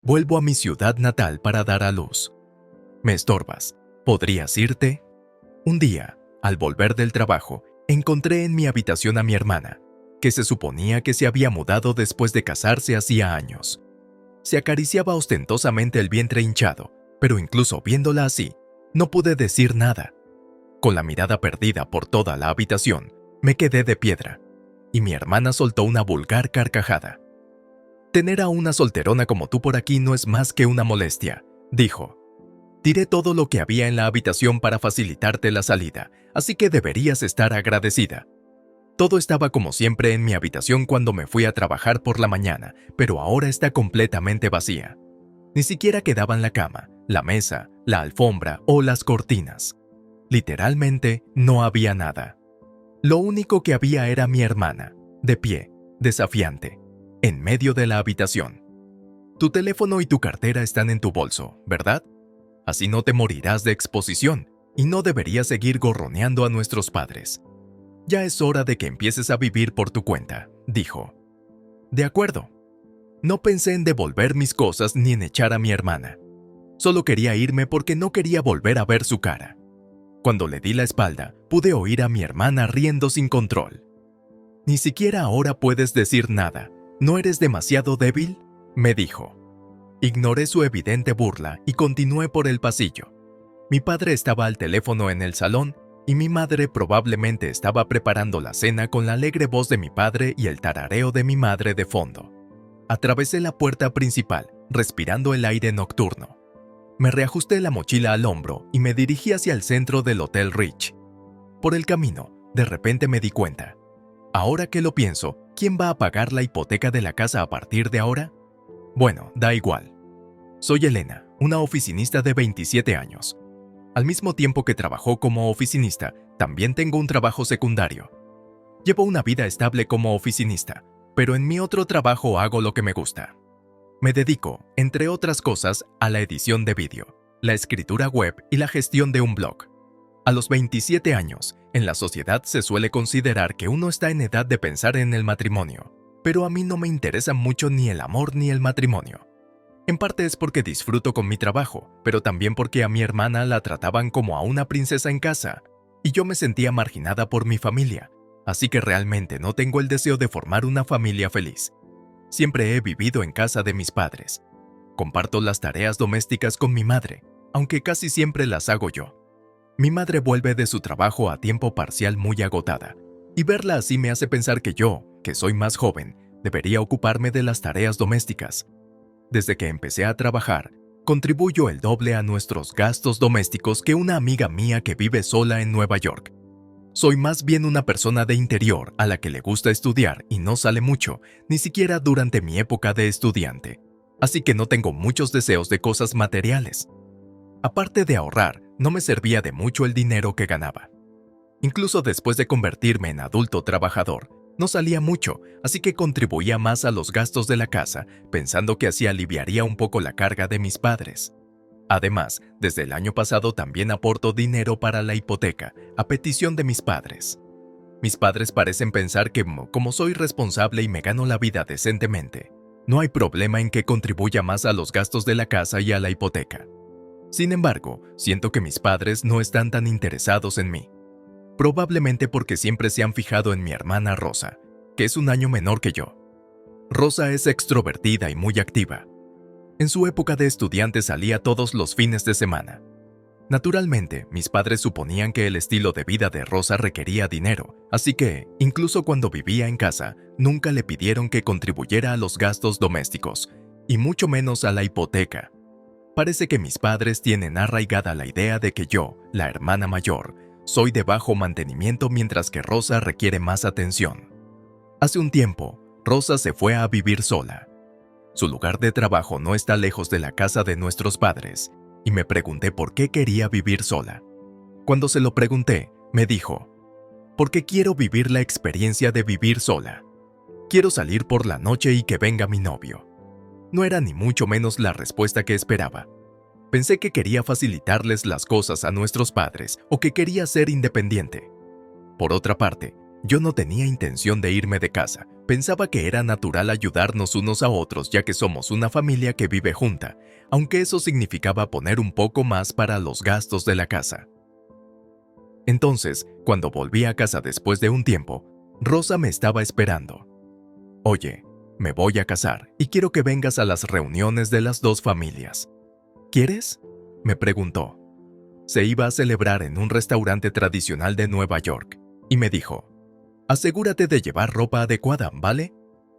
Vuelvo a mi ciudad natal para dar a luz. Me estorbas. ¿Podrías irte? Un día, al volver del trabajo, encontré en mi habitación a mi hermana, que se suponía que se había mudado después de casarse hacía años. Se acariciaba ostentosamente el vientre hinchado, pero incluso viéndola así, no pude decir nada. Con la mirada perdida por toda la habitación, me quedé de piedra, y mi hermana soltó una vulgar carcajada. Tener a una solterona como tú por aquí no es más que una molestia, dijo. Tiré todo lo que había en la habitación para facilitarte la salida, así que deberías estar agradecida. Todo estaba como siempre en mi habitación cuando me fui a trabajar por la mañana, pero ahora está completamente vacía. Ni siquiera quedaban la cama, la mesa, la alfombra o las cortinas. Literalmente no había nada. Lo único que había era mi hermana, de pie, desafiante, en medio de la habitación. Tu teléfono y tu cartera están en tu bolso, ¿verdad? Así no te morirás de exposición y no deberías seguir gorroneando a nuestros padres. Ya es hora de que empieces a vivir por tu cuenta, dijo. De acuerdo. No pensé en devolver mis cosas ni en echar a mi hermana. Solo quería irme porque no quería volver a ver su cara. Cuando le di la espalda, pude oír a mi hermana riendo sin control. Ni siquiera ahora puedes decir nada. ¿No eres demasiado débil?, me dijo. Ignoré su evidente burla y continué por el pasillo. Mi padre estaba al teléfono en el salón y mi madre probablemente estaba preparando la cena con la alegre voz de mi padre y el tarareo de mi madre de fondo. Atravesé la puerta principal, respirando el aire nocturno. Me reajusté la mochila al hombro y me dirigí hacia el centro del Hotel Rich. Por el camino, de repente me di cuenta. Ahora que lo pienso, ¿quién va a pagar la hipoteca de la casa a partir de ahora? Bueno, da igual. Soy Elena, una oficinista de 27 años. Al mismo tiempo que trabajo como oficinista, también tengo un trabajo secundario. Llevo una vida estable como oficinista, pero en mi otro trabajo hago lo que me gusta. Me dedico, entre otras cosas, a la edición de vídeo, la escritura web y la gestión de un blog. A los 27 años, en la sociedad se suele considerar que uno está en edad de pensar en el matrimonio, pero a mí no me interesa mucho ni el amor ni el matrimonio. En parte es porque disfruto con mi trabajo, pero también porque a mi hermana la trataban como a una princesa en casa, y yo me sentía marginada por mi familia, así que realmente no tengo el deseo de formar una familia feliz. Siempre he vivido en casa de mis padres. Comparto las tareas domésticas con mi madre, aunque casi siempre las hago yo. Mi madre vuelve de su trabajo a tiempo parcial muy agotada, y verla así me hace pensar que yo, que soy más joven, debería ocuparme de las tareas domésticas. Desde que empecé a trabajar, contribuyo el doble a nuestros gastos domésticos que una amiga mía que vive sola en Nueva York. Soy más bien una persona de interior a la que le gusta estudiar y no sale mucho, ni siquiera durante mi época de estudiante. Así que no tengo muchos deseos de cosas materiales. Aparte de ahorrar, no me servía de mucho el dinero que ganaba. Incluso después de convertirme en adulto trabajador, no salía mucho, así que contribuía más a los gastos de la casa, pensando que así aliviaría un poco la carga de mis padres. Además, desde el año pasado también aporto dinero para la hipoteca, a petición de mis padres. Mis padres parecen pensar que, como soy responsable y me gano la vida decentemente, no hay problema en que contribuya más a los gastos de la casa y a la hipoteca. Sin embargo, siento que mis padres no están tan interesados en mí. Probablemente porque siempre se han fijado en mi hermana Rosa, que es un año menor que yo. Rosa es extrovertida y muy activa. En su época de estudiante salía todos los fines de semana. Naturalmente, mis padres suponían que el estilo de vida de Rosa requería dinero, así que, incluso cuando vivía en casa, nunca le pidieron que contribuyera a los gastos domésticos, y mucho menos a la hipoteca. Parece que mis padres tienen arraigada la idea de que yo, la hermana mayor, soy de bajo mantenimiento mientras que Rosa requiere más atención. Hace un tiempo, Rosa se fue a vivir sola. Su lugar de trabajo no está lejos de la casa de nuestros padres, y me pregunté por qué quería vivir sola. Cuando se lo pregunté, me dijo, «Porque quiero vivir la experiencia de vivir sola. Quiero salir por la noche y que venga mi novio». No era ni mucho menos la respuesta que esperaba. Pensé que quería facilitarles las cosas a nuestros padres o que quería ser independiente. Por otra parte, Yo no tenía intención de irme de casa. Pensaba que era natural ayudarnos unos a otros ya que somos una familia que vive junta, aunque eso significaba poner un poco más para los gastos de la casa. Entonces, cuando volví a casa después de un tiempo, Rosa me estaba esperando. Oye, me voy a casar y quiero que vengas a las reuniones de las dos familias. ¿Quieres? Me preguntó. Se iba a celebrar en un restaurante tradicional de Nueva York y me dijo, asegúrate de llevar ropa adecuada, ¿vale?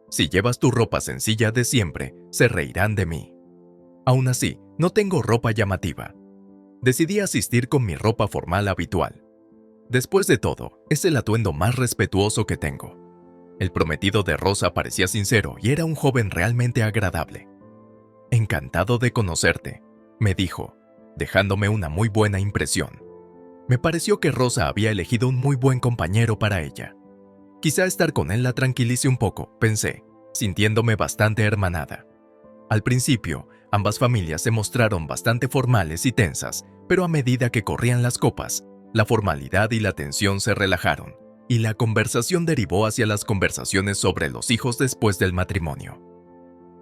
Si llevas tu ropa sencilla de siempre, se reirán de mí. Aún así, no tengo ropa llamativa. Decidí asistir con mi ropa formal habitual. Después de todo, es el atuendo más respetuoso que tengo. El prometido de Rosa parecía sincero y era un joven realmente agradable. Encantado de conocerte, me dijo, dejándome una muy buena impresión. Me pareció que Rosa había elegido un muy buen compañero para ella. Quizá estar con él la tranquilice un poco, pensé, sintiéndome bastante hermanada. Al principio, ambas familias se mostraron bastante formales y tensas, pero a medida que corrían las copas, la formalidad y la tensión se relajaron, y la conversación derivó hacia las conversaciones sobre los hijos después del matrimonio.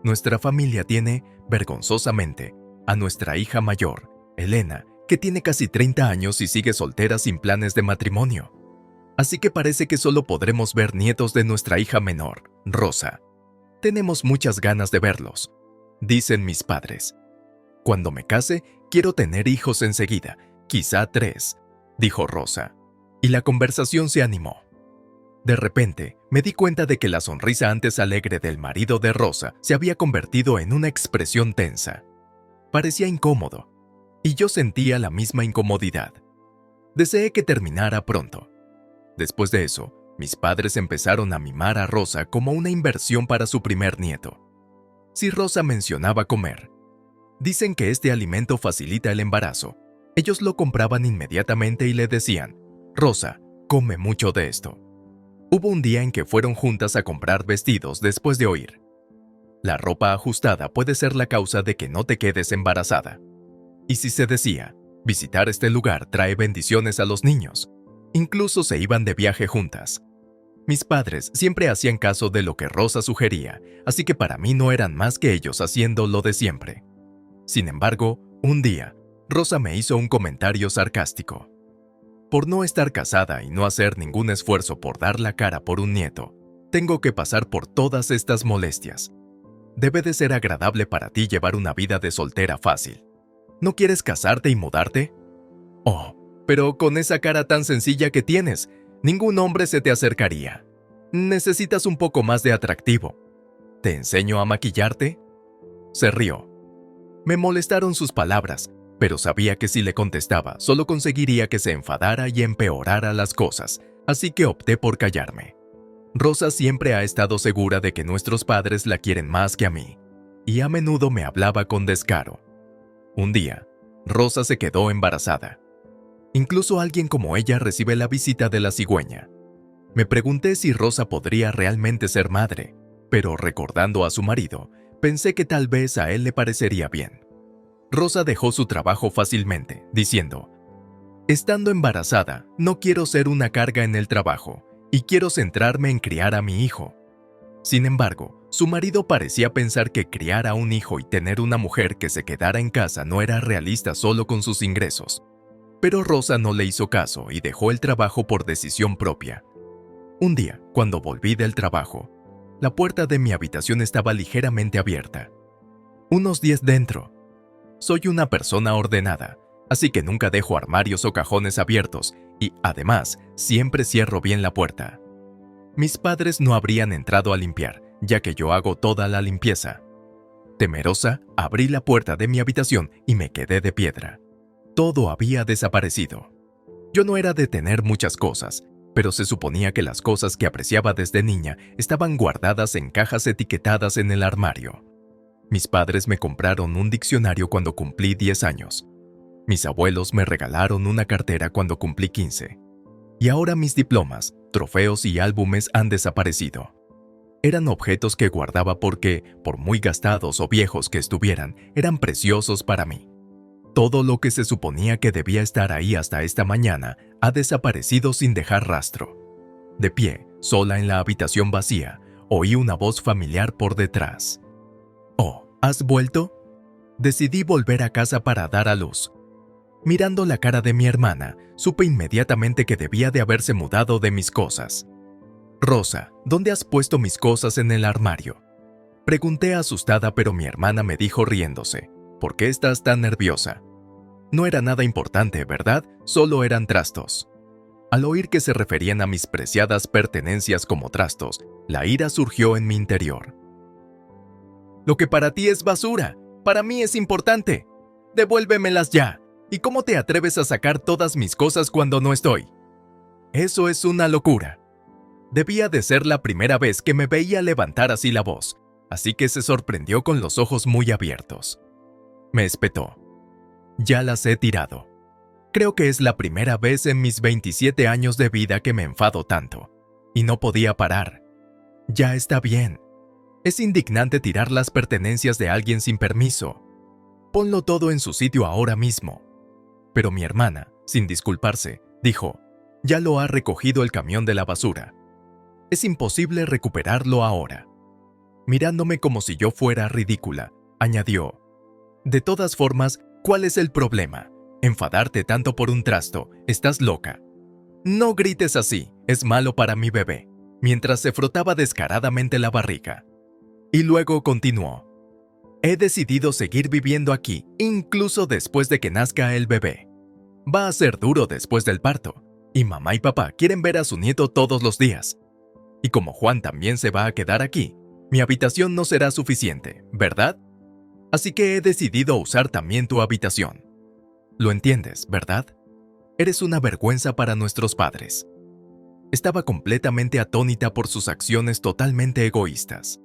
Nuestra familia tiene, vergonzosamente, a nuestra hija mayor, Elena, que tiene casi 30 años y sigue soltera sin planes de matrimonio. Así que parece que solo podremos ver nietos de nuestra hija menor, Rosa. Tenemos muchas ganas de verlos, dicen mis padres. Cuando me case, quiero tener hijos enseguida, quizá 3, dijo Rosa, y la conversación se animó. De repente, me di cuenta de que la sonrisa antes alegre del marido de Rosa se había convertido en una expresión tensa. Parecía incómodo, y yo sentía la misma incomodidad. Deseé que terminara pronto. Después de eso, mis padres empezaron a mimar a Rosa como una inversión para su primer nieto. Si Rosa mencionaba comer, dicen que este alimento facilita el embarazo. Ellos lo compraban inmediatamente y le decían, Rosa, come mucho de esto. Hubo un día en que fueron juntas a comprar vestidos después de oír. La ropa ajustada puede ser la causa de que no te quedes embarazada. Y si se decía, visitar este lugar trae bendiciones a los niños. Incluso se iban de viaje juntas. Mis padres siempre hacían caso de lo que Rosa sugería, así que para mí no eran más que ellos haciendo lo de siempre. Sin embargo, un día, Rosa me hizo un comentario sarcástico. Por no estar casada y no hacer ningún esfuerzo por dar la cara por un nieto, tengo que pasar por todas estas molestias. Debe de ser agradable para ti llevar una vida de soltera fácil. ¿No quieres casarte y mudarte? Oh, pero con esa cara tan sencilla que tienes, ningún hombre se te acercaría. Necesitas un poco más de atractivo. ¿Te enseño a maquillarte? Se rió. Me molestaron sus palabras, pero sabía que si le contestaba, solo conseguiría que se enfadara y empeorara las cosas, así que opté por callarme. Rosa siempre ha estado segura de que nuestros padres la quieren más que a mí, y a menudo me hablaba con descaro. Un día, Rosa se quedó embarazada. Incluso alguien como ella recibe la visita de la cigüeña. Me pregunté si Rosa podría realmente ser madre, pero recordando a su marido, pensé que tal vez a él le parecería bien. Rosa dejó su trabajo fácilmente, diciendo, estando embarazada, no quiero ser una carga en el trabajo y quiero centrarme en criar a mi hijo. Sin embargo, su marido parecía pensar que criar a un hijo y tener una mujer que se quedara en casa no era realista solo con sus ingresos. Pero Rosa no le hizo caso y dejó el trabajo por decisión propia. Un día, cuando volví del trabajo, la puerta de mi habitación estaba ligeramente abierta. Unos 10 dentro. Soy una persona ordenada, así que nunca dejo armarios o cajones abiertos y, además, siempre cierro bien la puerta. Mis padres no habrían entrado a limpiar, ya que yo hago toda la limpieza. Temerosa, abrí la puerta de mi habitación y me quedé de piedra. Todo había desaparecido. Yo no era de tener muchas cosas, pero se suponía que las cosas que apreciaba desde niña estaban guardadas en cajas etiquetadas en el armario. Mis padres me compraron un diccionario cuando cumplí 10 años. Mis abuelos me regalaron una cartera cuando cumplí 15. Y ahora mis diplomas, trofeos y álbumes han desaparecido. Eran objetos que guardaba porque, por muy gastados o viejos que estuvieran, eran preciosos para mí. Todo lo que se suponía que debía estar ahí hasta esta mañana ha desaparecido sin dejar rastro. De pie, sola en la habitación vacía, oí una voz familiar por detrás. «Oh, ¿has vuelto?» Decidí volver a casa para dar a luz. Mirando la cara de mi hermana, supe inmediatamente que debía de haberse mudado de mis cosas. «Rosa, ¿dónde has puesto mis cosas en el armario?», pregunté asustada, pero mi hermana me dijo riéndose. «¿Por qué estás tan nerviosa? No era nada importante, ¿verdad? Solo eran trastos». Al oír que se referían a mis preciadas pertenencias como trastos, la ira surgió en mi interior. «Lo que para ti es basura, para mí es importante. Devuélvemelas ya. ¿Y cómo te atreves a sacar todas mis cosas cuando no estoy? Eso es una locura». Debía de ser la primera vez que me veía levantar así la voz, así que se sorprendió con los ojos muy abiertos. Me espetó. «Ya las he tirado. Creo que es la primera vez en mis 27 años de vida que me enfado tanto. Y no podía parar. Ya está bien. Es indignante tirar las pertenencias de alguien sin permiso. Ponlo todo en su sitio ahora mismo». Pero mi hermana, sin disculparse, dijo: «Ya lo ha recogido el camión de la basura. Es imposible recuperarlo ahora». Mirándome como si yo fuera ridícula, añadió: «De todas formas, ¿cuál es el problema? Enfadarte tanto por un trasto, estás loca». «No grites así, es malo para mi bebé», mientras se frotaba descaradamente la barriga. Y luego continuó: «He decidido seguir viviendo aquí, incluso después de que nazca el bebé. Va a ser duro después del parto, y mamá y papá quieren ver a su nieto todos los días. Y como Juan también se va a quedar aquí, mi habitación no será suficiente, ¿verdad? Así que he decidido usar también tu habitación. Lo entiendes, ¿verdad? Eres una vergüenza para nuestros padres». Estaba completamente atónita por sus acciones totalmente egoístas.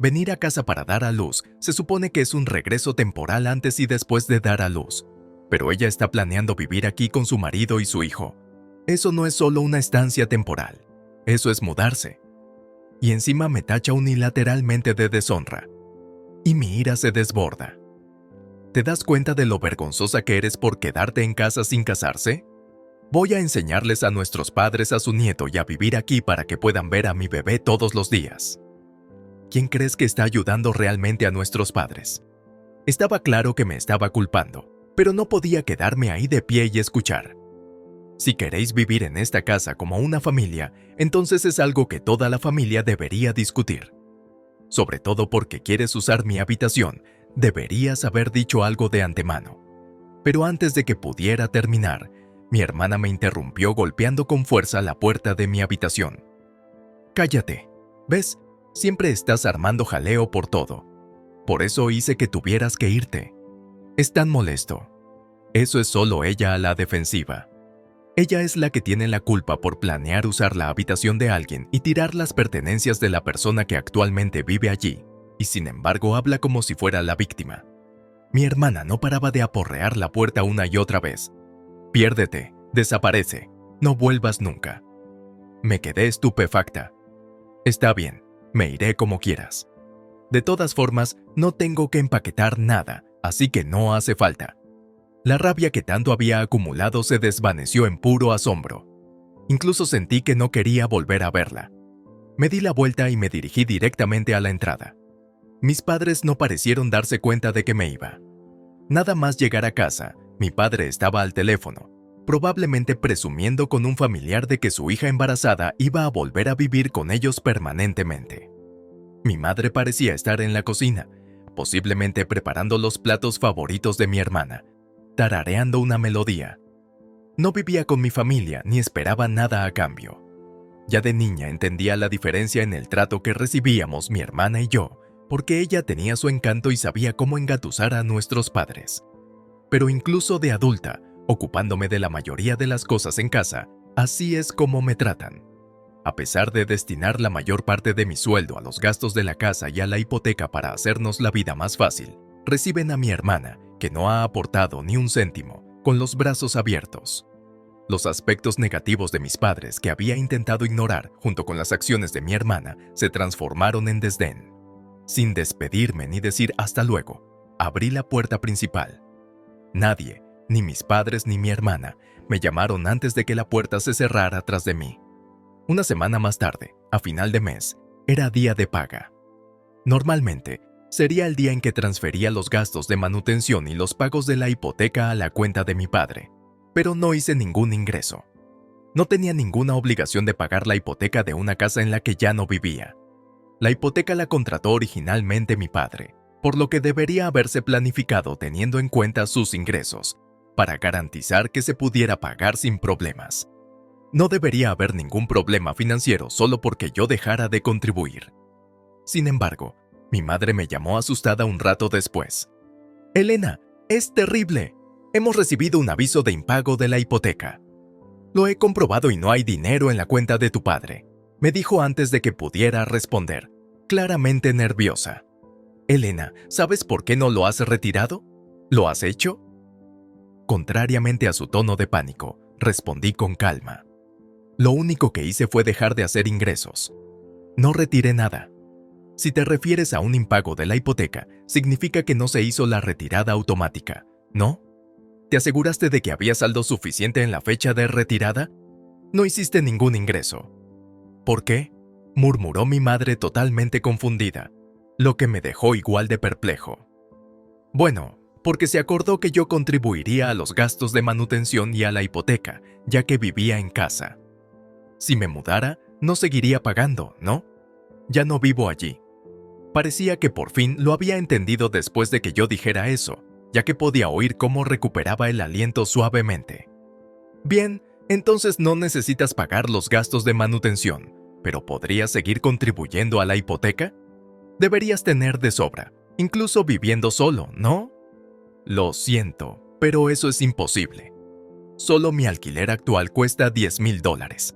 Venir a casa para dar a luz se supone que es un regreso temporal antes y después de dar a luz, pero ella está planeando vivir aquí con su marido y su hijo. Eso no es solo una estancia temporal, eso es mudarse. Y encima me tacha unilateralmente de deshonra. Y mi ira se desborda. ¿Te das cuenta de lo vergonzosa que eres por quedarte en casa sin casarse? Voy a enseñarles a nuestros padres a su nieto y a vivir aquí para que puedan ver a mi bebé todos los días. ¿Quién crees que está ayudando realmente a nuestros padres? Estaba claro que me estaba culpando, pero no podía quedarme ahí de pie y escuchar. Si queréis vivir en esta casa como una familia, entonces es algo que toda la familia debería discutir. Sobre todo porque quieres usar mi habitación, deberías haber dicho algo de antemano. Pero antes de que pudiera terminar, mi hermana me interrumpió golpeando con fuerza la puerta de mi habitación. «Cállate. ¿Ves? Siempre estás armando jaleo por todo. Por eso hice que tuvieras que irte. Es tan molesto». Eso es solo ella a la defensiva. Ella es la que tiene la culpa por planear usar la habitación de alguien y tirar las pertenencias de la persona que actualmente vive allí, y sin embargo habla como si fuera la víctima. Mi hermana no paraba de aporrear la puerta una y otra vez. «Piérdete, desaparece, no vuelvas nunca». Me quedé estupefacta. «Está bien, me iré como quieras. De todas formas, no tengo que empaquetar nada, así que no hace falta». La rabia que tanto había acumulado se desvaneció en puro asombro. Incluso sentí que no quería volver a verla. Me di la vuelta y me dirigí directamente a la entrada. Mis padres no parecieron darse cuenta de que me iba. Nada más llegar a casa, mi padre estaba al teléfono, probablemente presumiendo con un familiar de que su hija embarazada iba a volver a vivir con ellos permanentemente. Mi madre parecía estar en la cocina, posiblemente preparando los platos favoritos de mi hermana, tarareando una melodía. No vivía con mi familia ni esperaba nada a cambio. Ya de niña entendía la diferencia en el trato que recibíamos mi hermana y yo, porque ella tenía su encanto y sabía cómo engatusar a nuestros padres. Pero incluso de adulta, ocupándome de la mayoría de las cosas en casa, así es como me tratan. A pesar de destinar la mayor parte de mi sueldo a los gastos de la casa y a la hipoteca para hacernos la vida más fácil, reciben a mi hermana, que no ha aportado ni un céntimo, con los brazos abiertos. Los aspectos negativos de mis padres que había intentado ignorar junto con las acciones de mi hermana se transformaron en desdén. Sin despedirme ni decir hasta luego, abrí la puerta principal. Nadie, ni mis padres ni mi hermana, me llamaron antes de que la puerta se cerrara tras de mí. Una semana más tarde, a final de mes, era día de paga. Normalmente, sería el día en que transfería los gastos de manutención y los pagos de la hipoteca a la cuenta de mi padre, pero no hice ningún ingreso. No tenía ninguna obligación de pagar la hipoteca de una casa en la que ya no vivía. La hipoteca la contrató originalmente mi padre, por lo que debería haberse planificado teniendo en cuenta sus ingresos, para garantizar que se pudiera pagar sin problemas. No debería haber ningún problema financiero solo porque yo dejara de contribuir. Sin embargo, mi madre me llamó asustada un rato después. «Elena, es terrible. Hemos recibido un aviso de impago de la hipoteca. Lo he comprobado y no hay dinero en la cuenta de tu padre», me dijo antes de que pudiera responder, claramente nerviosa. «Elena, ¿sabes por qué no lo has retirado? ¿Lo has hecho?». Contrariamente a su tono de pánico, respondí con calma. «Lo único que hice fue dejar de hacer ingresos. No retiré nada. Si te refieres a un impago de la hipoteca, significa que no se hizo la retirada automática, ¿no? ¿Te aseguraste de que había saldo suficiente en la fecha de retirada? No hiciste ningún ingreso». «¿Por qué?», murmuró mi madre totalmente confundida, lo que me dejó igual de perplejo. «Bueno, porque se acordó que yo contribuiría a los gastos de manutención y a la hipoteca, ya que vivía en casa. Si me mudara, no seguiría pagando, ¿no? Ya no vivo allí». Parecía que por fin lo había entendido después de que yo dijera eso, ya que podía oír cómo recuperaba el aliento suavemente. «Bien, entonces no necesitas pagar los gastos de manutención, pero ¿podrías seguir contribuyendo a la hipoteca? Deberías tener de sobra, incluso viviendo solo, ¿no?». «Lo siento, pero eso es imposible. Solo mi alquiler actual cuesta $10,000.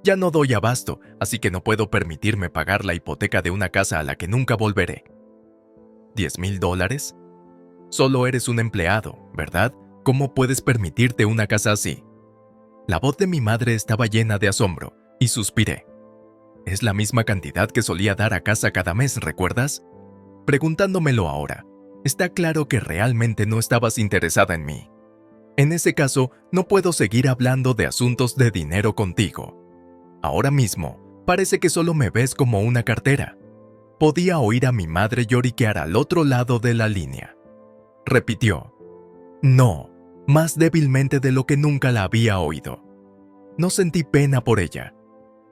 Ya no doy abasto, así que no puedo permitirme pagar la hipoteca de una casa a la que nunca volveré». «¿$10,000? Solo eres un empleado, ¿verdad? ¿Cómo puedes permitirte una casa así?». La voz de mi madre estaba llena de asombro, y suspiré. «Es la misma cantidad que solía dar a casa cada mes, ¿recuerdas?». Preguntándomelo ahora, está claro que realmente no estabas interesada en mí. «En ese caso, no puedo seguir hablando de asuntos de dinero contigo. Ahora mismo, parece que solo me ves como una cartera». Podía oír a mi madre lloriquear al otro lado de la línea. Repitió, «No», más débilmente de lo que nunca la había oído. No sentí pena por ella.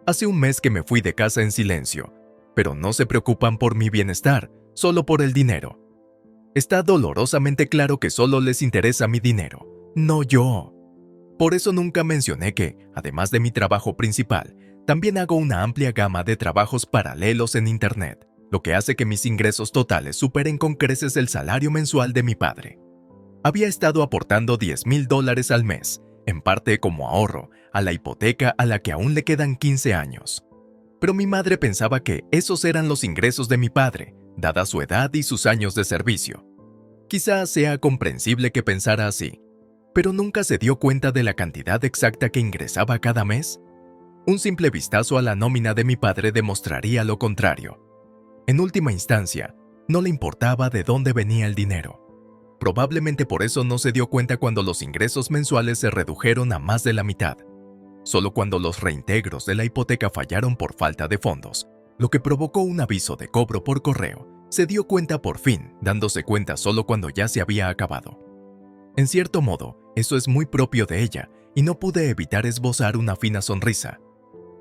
Hace un mes que me fui de casa en silencio, pero no se preocupan por mi bienestar, solo por el dinero. Está dolorosamente claro que solo les interesa mi dinero, no yo. Por eso nunca mencioné que, además de mi trabajo principal, también hago una amplia gama de trabajos paralelos en Internet, lo que hace que mis ingresos totales superen con creces el salario mensual de mi padre. Había estado aportando $10,000 al mes, en parte como ahorro, a la hipoteca a la que aún le quedan 15 años. Pero mi madre pensaba que esos eran los ingresos de mi padre, dada su edad y sus años de servicio. Quizás sea comprensible que pensara así, pero nunca se dio cuenta de la cantidad exacta que ingresaba cada mes. Un simple vistazo a la nómina de mi padre demostraría lo contrario. En última instancia, no le importaba de dónde venía el dinero. Probablemente por eso no se dio cuenta cuando los ingresos mensuales se redujeron a más de la mitad. Solo cuando los reintegros de la hipoteca fallaron por falta de fondos, lo que provocó un aviso de cobro por correo, se dio cuenta por fin, dándose cuenta solo cuando ya se había acabado. En cierto modo, eso es muy propio de ella, y no pude evitar esbozar una fina sonrisa.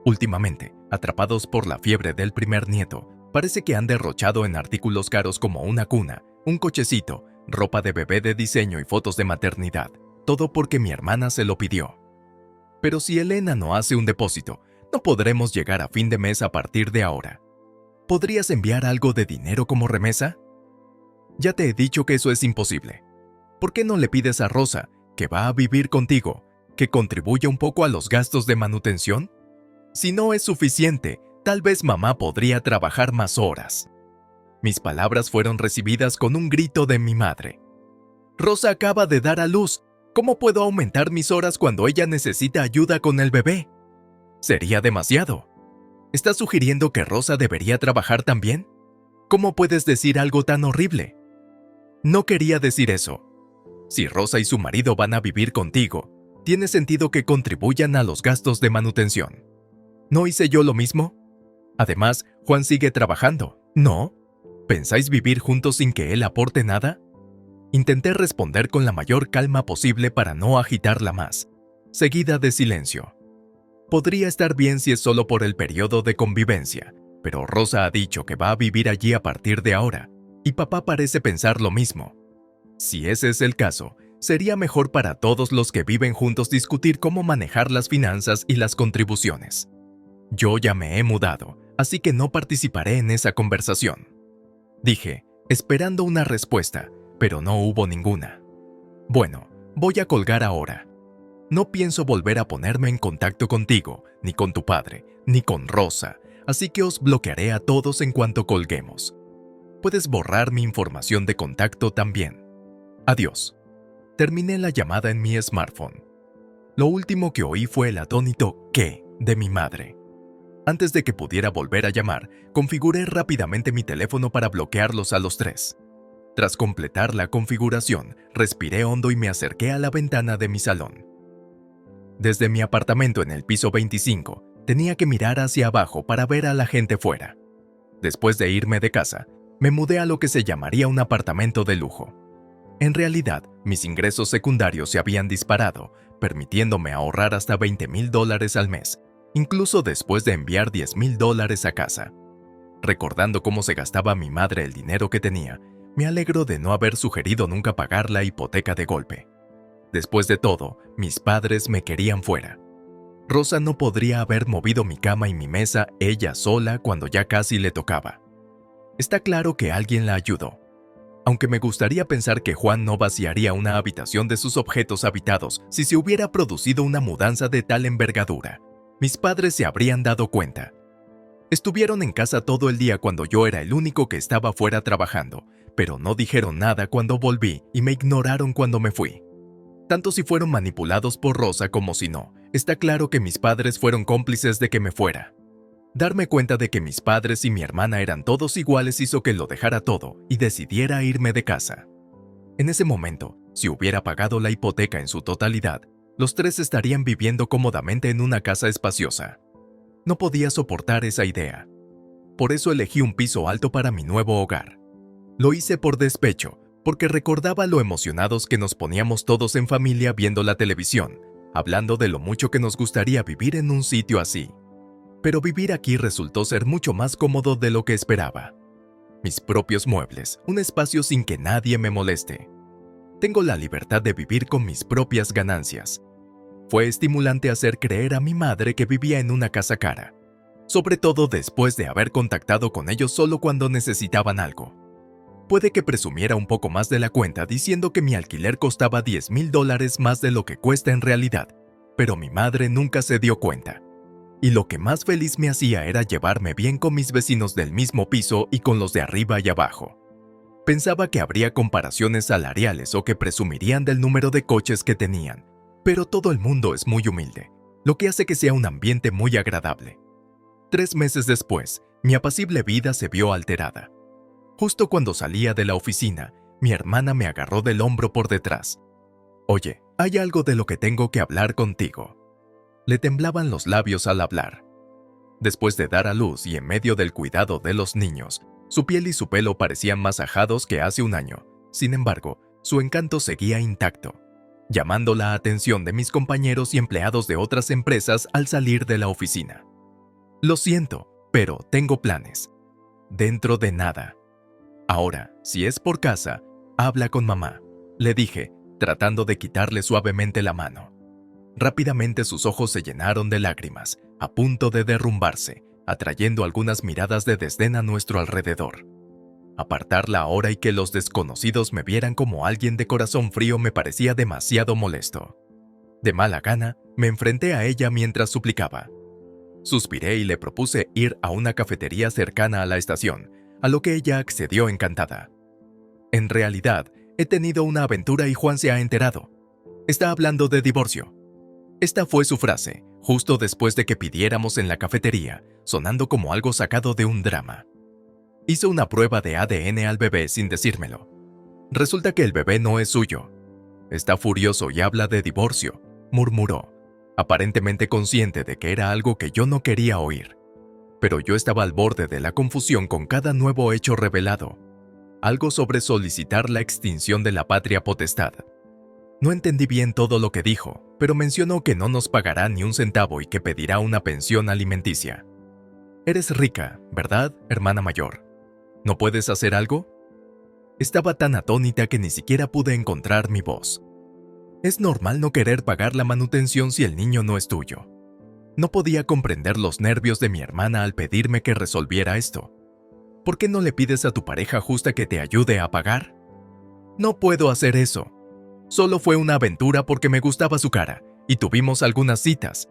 Últimamente, atrapados por la fiebre del primer nieto, parece que han derrochado en artículos caros como una cuna, un cochecito, ropa de bebé de diseño y fotos de maternidad, todo porque mi hermana se lo pidió. Pero si Elena no hace un depósito, no podremos llegar a fin de mes a partir de ahora. ¿Podrías enviar algo de dinero como remesa? Ya te he dicho que eso es imposible. ¿Por qué no le pides a Rosa, que va a vivir contigo, que contribuya un poco a los gastos de manutención? Si no es suficiente, tal vez mamá podría trabajar más horas. Mis palabras fueron recibidas con un grito de mi madre. Rosa acaba de dar a luz. ¿Cómo puedo aumentar mis horas cuando ella necesita ayuda con el bebé? Sería demasiado. ¿Estás sugiriendo que Rosa debería trabajar también? ¿Cómo puedes decir algo tan horrible? No quería decir eso. Si Rosa y su marido van a vivir contigo, tiene sentido que contribuyan a los gastos de manutención. ¿No hice yo lo mismo? Además, Juan sigue trabajando, ¿no? ¿Pensáis vivir juntos sin que él aporte nada? Intenté responder con la mayor calma posible para no agitarla más, seguida de silencio. Podría estar bien si es solo por el periodo de convivencia, pero Rosa ha dicho que va a vivir allí a partir de ahora, y papá parece pensar lo mismo. Si ese es el caso, sería mejor para todos los que viven juntos discutir cómo manejar las finanzas y las contribuciones. Yo ya me he mudado, así que no participaré en esa conversación. Dije, esperando una respuesta, pero no hubo ninguna. Bueno, voy a colgar ahora. No pienso volver a ponerme en contacto contigo, ni con tu padre, ni con Rosa, así que os bloquearé a todos en cuanto colguemos. Puedes borrar mi información de contacto también. Adiós. Terminé la llamada en mi smartphone. Lo último que oí fue el atónito «¿qué?» de mi madre. Antes de que pudiera volver a llamar, configuré rápidamente mi teléfono para bloquearlos a los tres. Tras completar la configuración, respiré hondo y me acerqué a la ventana de mi salón. Desde mi apartamento en el piso 25, tenía que mirar hacia abajo para ver a la gente fuera. Después de irme de casa, me mudé a lo que se llamaría un apartamento de lujo. En realidad, mis ingresos secundarios se habían disparado, permitiéndome ahorrar hasta $20,000 al mes, incluso después de enviar $10,000 a casa. Recordando cómo se gastaba mi madre el dinero que tenía, me alegro de no haber sugerido nunca pagar la hipoteca de golpe. Después de todo, mis padres me querían fuera. Rosa no podría haber movido mi cama y mi mesa ella sola cuando ya casi le tocaba. Está claro que alguien la ayudó. Aunque me gustaría pensar que Juan no vaciaría una habitación de sus objetos habitados si se hubiera producido una mudanza de tal envergadura, mis padres se habrían dado cuenta. Estuvieron en casa todo el día cuando yo era el único que estaba fuera trabajando, pero no dijeron nada cuando volví y me ignoraron cuando me fui. Tanto si fueron manipulados por Rosa como si no, está claro que mis padres fueron cómplices de que me fuera. Darme cuenta de que mis padres y mi hermana eran todos iguales hizo que lo dejara todo y decidiera irme de casa. En ese momento, si hubiera pagado la hipoteca en su totalidad, los tres estarían viviendo cómodamente en una casa espaciosa. No podía soportar esa idea. Por eso elegí un piso alto para mi nuevo hogar. Lo hice por despecho, porque recordaba lo emocionados que nos poníamos todos en familia viendo la televisión, hablando de lo mucho que nos gustaría vivir en un sitio así. Pero vivir aquí resultó ser mucho más cómodo de lo que esperaba. Mis propios muebles, un espacio sin que nadie me moleste. Tengo la libertad de vivir con mis propias ganancias. Fue estimulante hacer creer a mi madre que vivía en una casa cara, sobre todo después de haber contactado con ellos solo cuando necesitaban algo. Puede que presumiera un poco más de la cuenta diciendo que mi alquiler costaba $10,000 más de lo que cuesta en realidad, pero mi madre nunca se dio cuenta. Y lo que más feliz me hacía era llevarme bien con mis vecinos del mismo piso y con los de arriba y abajo. Pensaba que habría comparaciones salariales o que presumirían del número de coches que tenían, pero todo el mundo es muy humilde, lo que hace que sea un ambiente muy agradable. 3 meses después, mi apacible vida se vio alterada. Justo cuando salía de la oficina, mi hermana me agarró del hombro por detrás. «Oye, hay algo de lo que tengo que hablar contigo». Le temblaban los labios al hablar. Después de dar a luz y en medio del cuidado de los niños, su piel y su pelo parecían más ajados que hace un año. Sin embargo, su encanto seguía intacto, llamando la atención de mis compañeros y empleados de otras empresas al salir de la oficina. «Lo siento, pero tengo planes. Dentro de nada. Ahora, si es por casa, habla con mamá», le dije, tratando de quitarle suavemente la mano. Rápidamente sus ojos se llenaron de lágrimas, a punto de derrumbarse, atrayendo algunas miradas de desdén a nuestro alrededor. Apartarla ahora y que los desconocidos me vieran como alguien de corazón frío me parecía demasiado molesto. De mala gana, me enfrenté a ella mientras suplicaba. Suspiré y le propuse ir a una cafetería cercana a la estación, a lo que ella accedió encantada. «En realidad, he tenido una aventura y Juan se ha enterado. Está hablando de divorcio». Esta fue su frase, justo después de que pidiéramos en la cafetería, sonando como algo sacado de un drama. Hizo una prueba de ADN al bebé sin decírmelo. Resulta que el bebé no es suyo. Está furioso y habla de divorcio, murmuró. aparentemente consciente de que era algo que yo no quería oír. Pero yo estaba al borde de la confusión con cada nuevo hecho revelado. Algo sobre solicitar la extinción de la patria potestad. No entendí bien todo lo que dijo, pero mencionó que no nos pagará ni un centavo y que pedirá una pensión alimenticia. Eres rica, ¿verdad, hermana mayor? ¿No puedes hacer algo? Estaba tan atónita que ni siquiera pude encontrar mi voz. Es normal no querer pagar la manutención si el niño no es tuyo. No podía comprender los nervios de mi hermana al pedirme que resolviera esto. ¿Por qué no le pides a tu pareja justa que te ayude a pagar? No puedo hacer eso. Solo fue una aventura porque me gustaba su cara y tuvimos algunas citas.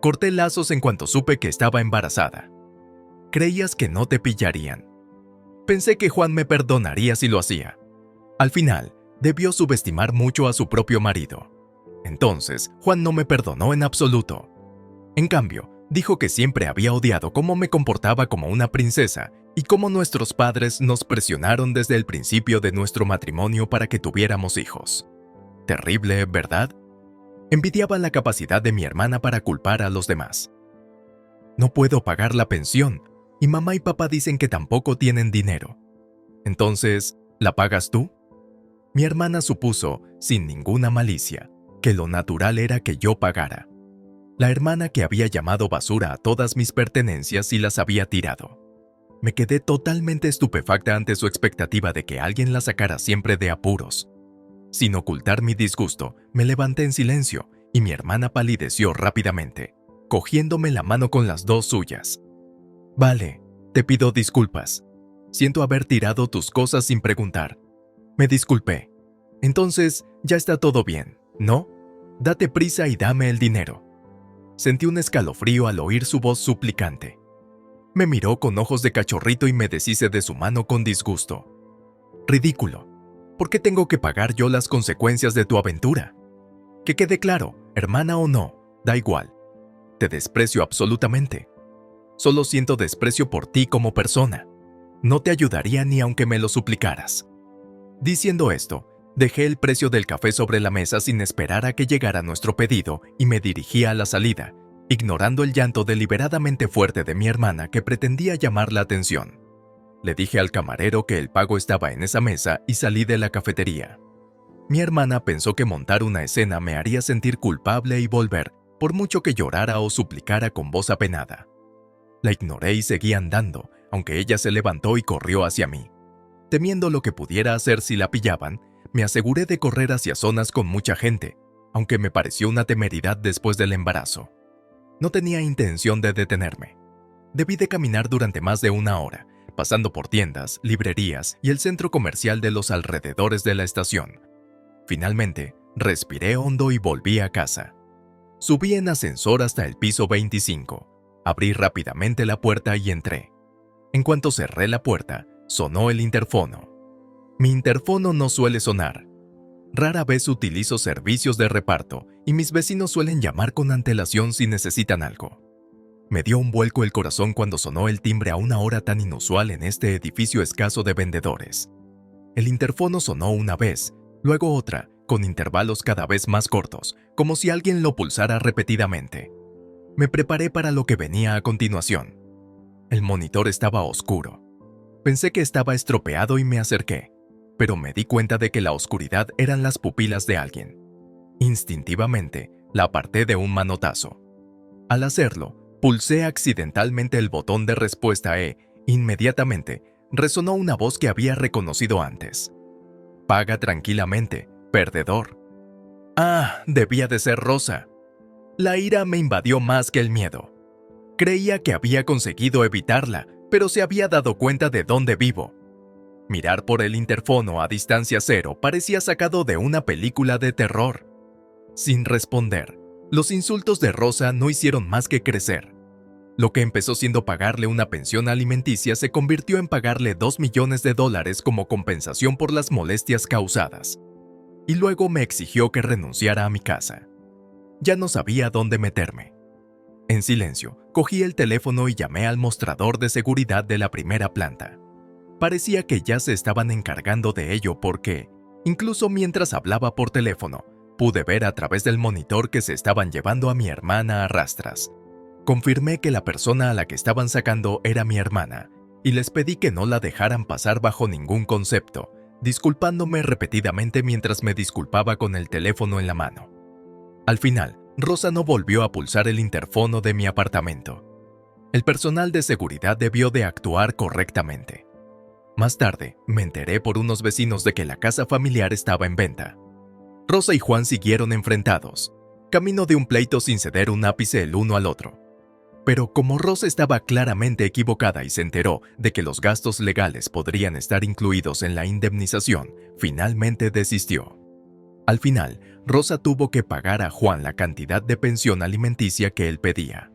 Corté lazos en cuanto supe que estaba embarazada. Creías que no te pillarían. Pensé que Juan me perdonaría si lo hacía. Al final, debió subestimar mucho a su propio marido. Entonces, Juan no me perdonó en absoluto. En cambio, dijo que siempre había odiado cómo me comportaba como una princesa y cómo nuestros padres nos presionaron desde el principio de nuestro matrimonio para que tuviéramos hijos. Terrible, ¿verdad? Envidiaba la capacidad de mi hermana para culpar a los demás. No puedo pagar la pensión, y mamá y papá dicen que tampoco tienen dinero. Entonces, ¿la pagas tú? Mi hermana supuso, sin ninguna malicia, que lo natural era que yo pagara. La hermana que había llamado basura a todas mis pertenencias y las había tirado. Me quedé totalmente estupefacta ante su expectativa de que alguien la sacara siempre de apuros. Sin ocultar mi disgusto, me levanté en silencio y mi hermana palideció rápidamente, cogiéndome la mano con las dos suyas. Vale, te pido disculpas. Siento haber tirado tus cosas sin preguntar. Me disculpé. Entonces, ya está todo bien, ¿no? Date prisa y dame el dinero. Sentí un escalofrío al oír su voz suplicante. Me miró con ojos de cachorrito y me deshice de su mano con disgusto. Ridículo. ¿Por qué tengo que pagar yo las consecuencias de tu aventura? Que quede claro, hermana o no, da igual. Te desprecio absolutamente. Solo siento desprecio por ti como persona. No te ayudaría ni aunque me lo suplicaras. Diciendo esto, dejé el precio del café sobre la mesa sin esperar a que llegara nuestro pedido y me dirigí a la salida, ignorando el llanto deliberadamente fuerte de mi hermana que pretendía llamar la atención. Le dije al camarero que el pago estaba en esa mesa y salí de la cafetería. Mi hermana pensó que montar una escena me haría sentir culpable y volver, por mucho que llorara o suplicara con voz apenada. La ignoré y seguí andando, aunque ella se levantó y corrió hacia mí. Temiendo lo que pudiera hacer si la pillaban, me aseguré de correr hacia zonas con mucha gente, aunque me pareció una temeridad después del embarazo. No tenía intención de detenerme. Debí de caminar durante más de una hora, pasando por tiendas, librerías y el centro comercial de los alrededores de la estación. Finalmente, respiré hondo y volví a casa. Subí en ascensor hasta el piso 25. Abrí rápidamente la puerta y entré. En cuanto cerré la puerta, sonó el interfono. Mi interfono no suele sonar. Rara vez utilizo servicios de reparto y mis vecinos suelen llamar con antelación si necesitan algo. Me dio un vuelco el corazón cuando sonó el timbre a una hora tan inusual en este edificio escaso de vendedores. El interfono sonó una vez, luego otra, con intervalos cada vez más cortos, como si alguien lo pulsara repetidamente. Me preparé para lo que venía a continuación. El monitor estaba oscuro. Pensé que estaba estropeado y me acerqué, pero me di cuenta de que la oscuridad eran las pupilas de alguien. Instintivamente, la aparté de un manotazo. Al hacerlo, pulsé accidentalmente el botón de respuesta e, inmediatamente, resonó una voz que había reconocido antes. Paga tranquilamente, perdedor. Ah, debía de ser Rosa. La ira me invadió más que el miedo. Creía que había conseguido evitarla, pero se había dado cuenta de dónde vivo. Mirar por el interfono a distancia cero parecía sacado de una película de terror. Sin responder, los insultos de Rosa no hicieron más que crecer. Lo que empezó siendo pagarle una pensión alimenticia se convirtió en pagarle $2 millones como compensación por las molestias causadas. Y luego me exigió que renunciara a mi casa. Ya no sabía dónde meterme. En silencio, cogí el teléfono y llamé al mostrador de seguridad de la primera planta. Parecía que ya se estaban encargando de ello porque, incluso mientras hablaba por teléfono, pude ver a través del monitor que se estaban llevando a mi hermana a rastras. Confirmé que la persona a la que estaban sacando era mi hermana, y les pedí que no la dejaran pasar bajo ningún concepto, disculpándome repetidamente mientras me disculpaba con el teléfono en la mano. Al final, Rosa no volvió a pulsar el interfono de mi apartamento. El personal de seguridad debió de actuar correctamente. Más tarde, me enteré por unos vecinos de que la casa familiar estaba en venta. Rosa y Juan siguieron enfrentados, camino de un pleito sin ceder un ápice el uno al otro. Pero como Rosa estaba claramente equivocada y se enteró de que los gastos legales podrían estar incluidos en la indemnización, finalmente desistió. Al final, Rosa tuvo que pagar a Juan la cantidad de pensión alimenticia que él pedía.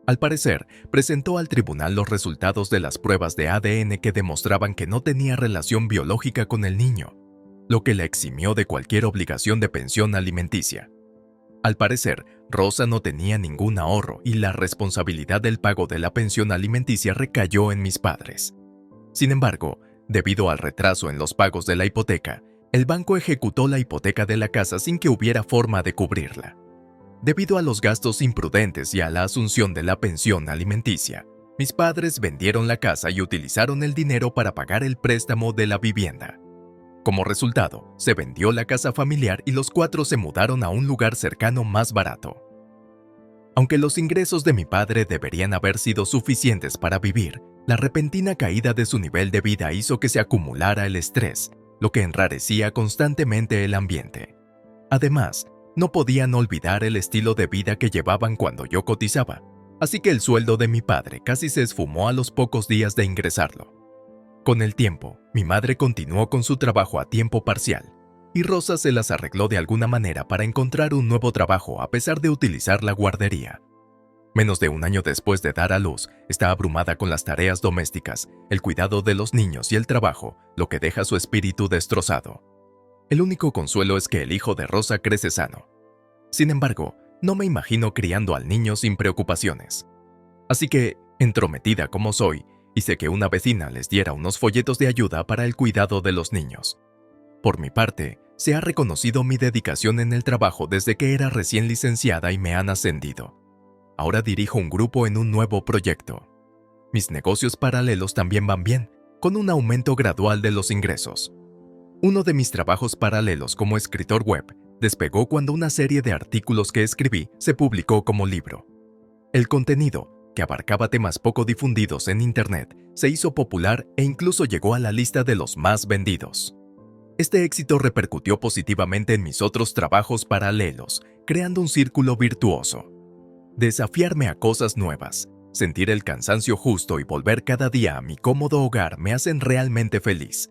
Al parecer, presentó al tribunal los resultados de las pruebas de ADN que demostraban que no tenía relación biológica con el niño, lo que la eximió de cualquier obligación de pensión alimenticia. Al parecer, Rosa no tenía ningún ahorro y la responsabilidad del pago de la pensión alimenticia recayó en mis padres. Sin embargo, debido al retraso en los pagos de la hipoteca, el banco ejecutó la hipoteca de la casa sin que hubiera forma de cubrirla. Debido a los gastos imprudentes y a la asunción de la pensión alimenticia, mis padres vendieron la casa y utilizaron el dinero para pagar el préstamo de la vivienda. Como resultado, se vendió la casa familiar y los cuatro se mudaron a un lugar cercano más barato. Aunque los ingresos de mi padre deberían haber sido suficientes para vivir, la repentina caída de su nivel de vida hizo que se acumulara el estrés, lo que enrarecía constantemente el ambiente. Además, no podían olvidar el estilo de vida que llevaban cuando yo cotizaba, así que el sueldo de mi padre casi se esfumó a los pocos días de ingresarlo. Con el tiempo, mi madre continuó con su trabajo a tiempo parcial, y Rosa se las arregló de alguna manera para encontrar un nuevo trabajo a pesar de utilizar la guardería. Menos de un año después de dar a luz, está abrumada con las tareas domésticas, el cuidado de los niños y el trabajo, lo que deja su espíritu destrozado. El único consuelo es que el hijo de Rosa crece sano. Sin embargo, no me imagino criando al niño sin preocupaciones. Así que, entrometida como soy, hice que una vecina les diera unos folletos de ayuda para el cuidado de los niños. Por mi parte, se ha reconocido mi dedicación en el trabajo desde que era recién licenciada y me han ascendido. Ahora dirijo un grupo en un nuevo proyecto. Mis negocios paralelos también van bien, con un aumento gradual de los ingresos. Uno de mis trabajos paralelos como escritor web despegó cuando una serie de artículos que escribí se publicó como libro. El contenido, que abarcaba temas poco difundidos en Internet, se hizo popular e incluso llegó a la lista de los más vendidos. Este éxito repercutió positivamente en mis otros trabajos paralelos, creando un círculo virtuoso. Desafiarme a cosas nuevas, sentir el cansancio justo y volver cada día a mi cómodo hogar me hacen realmente feliz.